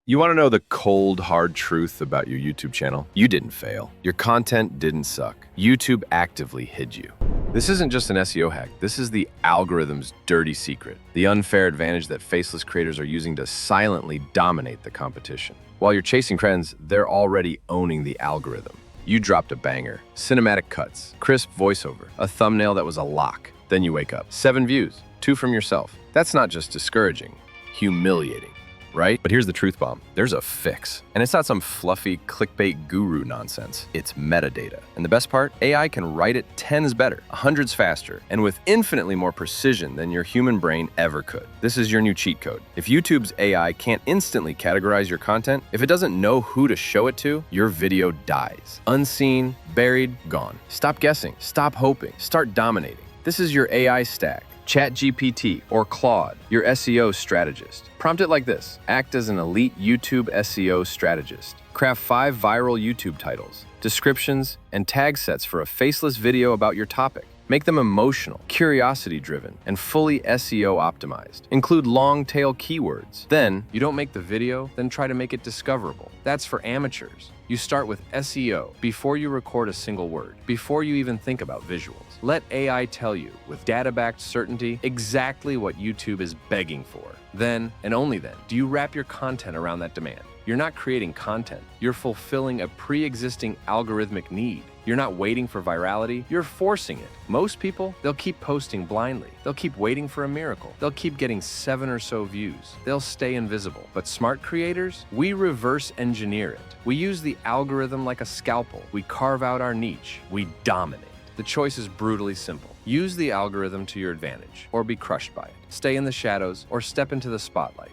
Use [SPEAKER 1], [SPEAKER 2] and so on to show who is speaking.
[SPEAKER 1] You want to know the cold, hard truth about your YouTube channel? You didn't fail. Your content didn't suck. YouTube actively hid you. This isn't just an SEO hack. This is the algorithm's dirty secret, the unfair advantage that faceless creators are using to silently dominate the competition. While you're chasing trends, they're already owning the algorithm. You dropped a banger, cinematic cuts, crisp voiceover, a thumbnail that was a lock. Then you wake up, 7 views, 2 from yourself. That's not just discouraging, humiliating. Right? But here's the truth bomb. There's a fix. And it's not some fluffy clickbait guru nonsense. It's metadata. And the best part, AI can write it 10s better, 100s faster, and with infinitely more precision than your human brain ever could. This is your new cheat code. If YouTube's AI can't instantly categorize your content, if it doesn't know who to show it to, your video dies. Unseen, buried, gone. Stop guessing. Stop hoping. Start dominating. This is your AI stack. ChatGPT or Claude, your SEO strategist. Prompt it like this. Act as an elite YouTube SEO strategist. Craft 5 viral YouTube titles, descriptions, and tag sets for a faceless video about your topic. Make them emotional, curiosity-driven, and fully SEO optimized. Include long-tail keywords. Then, you don't make the video, then try to make it discoverable. That's for amateurs. You start with SEO before you record a single word, before you even think about visuals. Let AI tell you, with data-backed certainty, exactly what YouTube is begging for. Then, and only then, do you wrap your content around that demand. You're not creating content. You're fulfilling a pre-existing algorithmic need. You're not waiting for virality, you're forcing it. Most people, they'll keep posting blindly. They'll keep waiting for a miracle. They'll keep getting 7 or so views. They'll stay invisible. But smart creators, we reverse engineer it. We use the algorithm like a scalpel. We carve out our niche. We dominate. The choice is brutally simple. Use the algorithm to your advantage, or be crushed by it. Stay in the shadows, or step into the spotlight.